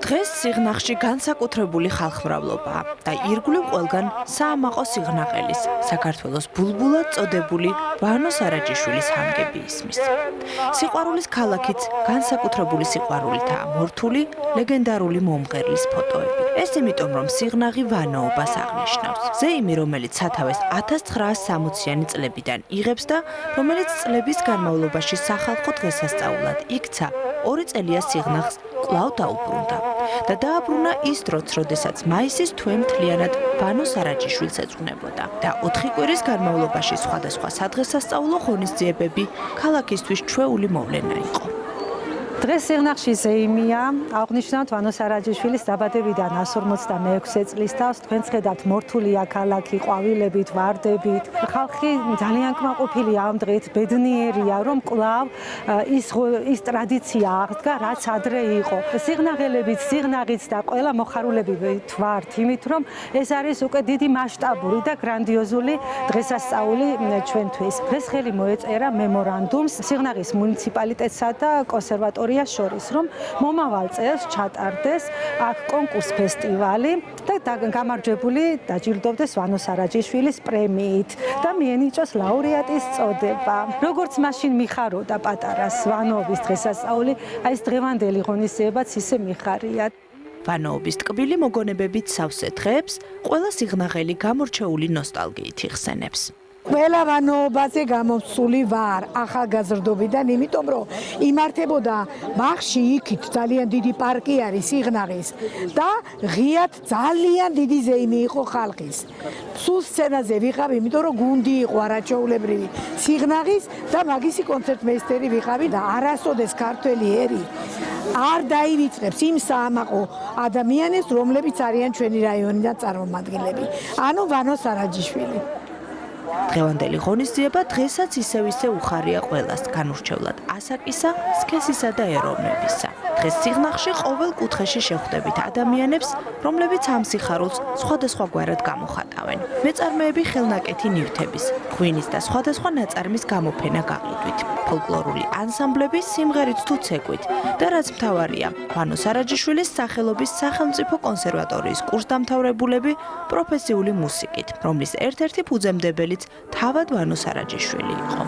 დღეს სიღნაღში განსაკუთრებული ხალხმრავლობაა და ირგვლივ ყველგან საამაყო სიღნაღელის, საქართველოს ბულბულად წოდებული ვანო სარაჯიშვილის ჰანგები ისმის. სიყვარულის ქალაქიც განსაკუთრებული სიყვარულითაა მორთული ლეგენდარული მომღერლის ფოტოები. ეს იმიტომ, რომ სიღნაღი ვანოობას აღნიშნავს. ზეიმი, რომელიც სათავეს 1960-იანი წლებიდან იღებს და რომელიც წლების განმავლობაში სახალხო დღესასწაულად იქცა, 2 წელია სიღნაღს კვლავ დაუბრუნდა და დააბრუნა ის დროც, როდესაც მაისის თვე მთლიანად ვანო სარაჯიშვილს ეძღვნებოდა და 4 კვირის განმავლობაში სხვადასხვა სადღესასწაულო ღონისძიებები ქალაქისთვის ჩვეული მოვლენა იყო. დღეს სიღნაღში ზეიმია, აღნიშნავთ ვანო სარაჯიშვილის დაბადებიდან 156 წლის თავს. თქვენ ხედავთ მორთულია ქალაქი ყვავილებით, ვარდებით. ხალხი ძალიან კმაყოფილია ამ დღით, ბედნიერია, რომ კვლავ ის ტრადიცია აღდგა, რაც ადრე იყო. სიღნაღელებიც, სიღნაღიც და ყველა მოხარულები ვართ, იმით რომ ეს არის უკვე დიდი მასშტაბური და გრანდიოზული დღესასწაული ჩვენთვის. დღეს ხელი მოეწერა მემორანდუმს სიღნაღის მუნიციპალიტეტსა და კონსერვატორიას შორის, რომ მომავალ წელს ჩატარდეს აქ კონკურს ფესტივალი და გამარჯვებული დაჯილდოვდეს ვანო სარაჯიშვილის პრემიით და მიენიჭოს ლაურეატის წოდება. როგორც მაშინ მიხაროდა პატარას ვანოობის დღესასწაული, აი ეს დღევანდელი ღონისძიებაც ისე მიხარია. ვანოობის ტკბილი მოგონებებით სავსე დღეებს ყველა სიღნაღელი გამორჩეული ნოსტალგიით იხსენებს. ყველა ვანოობაზე გამოსული ვარ ახალგაზრდობიდან, იმიტომ რომ იმართებოდა ბაღში, იქით ძალიან დიდი პარკი არის სიღნაღის და ღიად ძალიან დიდი ზეიმი იყო ხალხის. სულ სცენაზე ვიყავ, იმიტომ რომ გუნდი იყო არაჩვეულებრივი სიღნაღის და მაგისი კონცერტმეისტერი ვიყავი და არასოდეს ქართველი ერი არ დაივიწყებს იმ საამაყო ადამიანებს, რომლებიც არიან ჩვენი რაიონიდან წარმომადგენლები. ანუ ვანო სარაჯიშვილი. დღევანდელი ღონისძიება დღესაც ისევ უხარია ყველას, განურჩევლად ასაკისა, სქესისა და ეროვნებისა. დღეს სიღნაღში ყოველ კუთხეში შეხვდებით ადამიანებს, რომლებიც ამ სიხარულს სხვადასხვაგვარად გამოხატავენ. მეწარმეები ხელნაკეთი ნივთების, ღვინის და სხვადასხვა ნაწარმის გამოფენა გაყიდვით, ფოლკლორული ანსამბლები სიმღერით თუ ცეკვით და რაც მთავარია, ვანო სარაჯიშვილის სახელობის სახელმწიფო კონსერვატორიის კურსდამთავრებულები პროფესიული მუსიკით, რომლის ერთ-ერთი ფუძემდებელიც თავად ვანო სარაჯიშვილი იყო.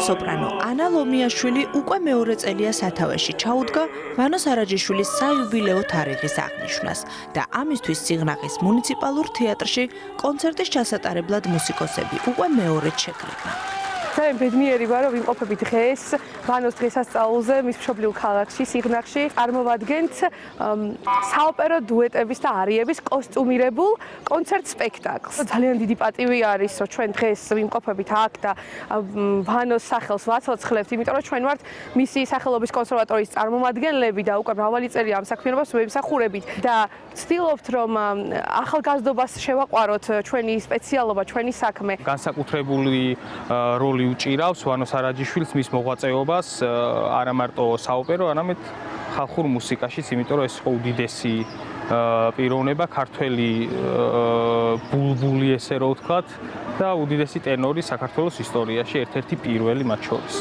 სოპრანო ანა ლომიაშვილი უკვე მეორე წელია სათავეში ჩაუდგა ვანო სარაჯიშვილის საიუბილეო თარიღის აღნიშვნას და ამისთვის სიღნაღის მუნიციპალურ თეატრში კონცერტის ჩასატარებლად მუსიკოსები უკვე მეორედ შეკრიბა. ძალიან ბედნიერი ვარ, რომ ვიმყოფები დღეს ვანოს დღესასწაულზე მის მშობლიურ ქალაქში, სიღნაღში. წარმოვადგენთ საოპერო დუეტების და არიების კოსტუმირებულ კონცერტ სპექტაკლს. ძალიან დიდი პატივი არის, რომ ჩვენ დღეს ვიმყოფებით აქ და ვანოს სახელს ვაცოცხლებთ, იმიტომ რომ ჩვენ ვართ მისი სახელობის კონსერვატორიის წარმომადგენლები და უკვე მრავალი წელია ამ საქმიანობას ვემსახურებით და ვცდილობთ, რომ ახალგაზრდობას შევაყვაროთ ჩვენი სპეციალობა, ჩვენი საქმე. განსაკუთრებული როლი უჭირავს ვანო სარაჯიშვილს მის მოღვაწეობას არა მარტო საოპერო, არამედ ხალხურ მუსიკაშიც, იმიტომ რომ ეს იყო უდიდესი პიროვნება, ქართველი ბულბული ესე რო ვთქვათ და უდიდესი ტენორი საქართველოს ისტორიაში, ერთ-ერთი პირველი მათ შორის.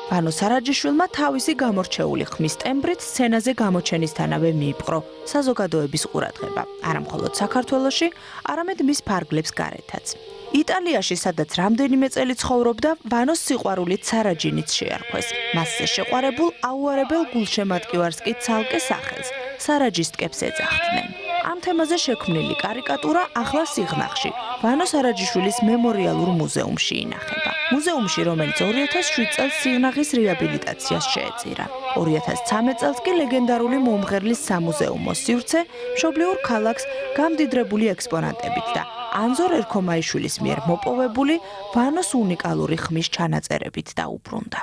ვანო სარაჯიშვილმა თავისი გამორჩეული ხმის ტემბრით სცენაზე გამოჩენისთანავე მიიპყრო საზოგადოების ყურადღება, არა მხოლოდ საქართველოში, არამედ მის ფარგლებს გარეთაც. იტალიაში, სადაც რამდენიმე წელი ცხოვრობდა, ვანოს სიყვარულით სარაჯინიც შეარქვეს. მასზე შეყვარებულ აუარებელ გულშემატკივარს კი ცალკე სახელს სარაჯისტკებს ეძახდნენ. ამ თემაზე შექმნილი კარიკატურა ახლა სიღნაღში, ვანო სარაჯიშვილის მემორიალურ მუზეუმში ინახება. მუზეუმში, რომელიც 2007 წელს სიღნაღის რეაბილიტაციას შეეწირა. 2013 წელს კი ლეგენდარული მომღერლის სამუზეუმო სივრცე მშობლიურ ქალაქს გამდიდრებული ექსპონატებით და ანზორ ერქომაიშვილის მიერ მოპოვებული ვანოს უნიკალური ხმის ჩანაწერებით დაუბრუნდა.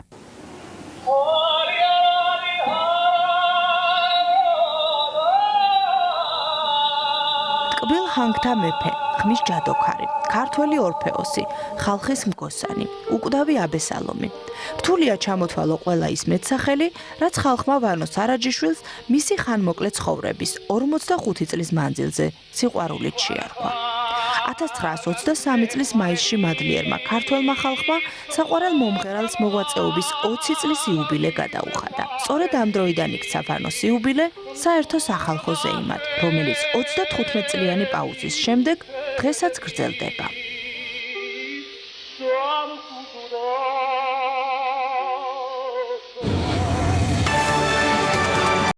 ტკბილ ჰანგთა მეფე ხმის ჯადოქარი, ქართველი ორფეოსი, ხალხის მგოსანი, უკვდავი აბესალომი. რთულია ჩამოთვალო ყველა ის მეტსახელი, რაც ხალხმა ვანო სარაჯიშვილს მისი ხანმოკლე ცხოვრების 45 წლის მანძილზე სიყვარულით შეარქვა. 1923 წლის მაისში მადლიერმა ქართველმა ხალხმა საყვარელ მომღერალს მოღვაწეობის 20 წლის იუბილე გადაუხადა. სწორედ ამ დროიდან იქცა ვანოს იუბილე საერთო სახალხო ზეიმად, რომელიც 35 წლიანი პაუზის შემდეგ დღესაც გრძელდება.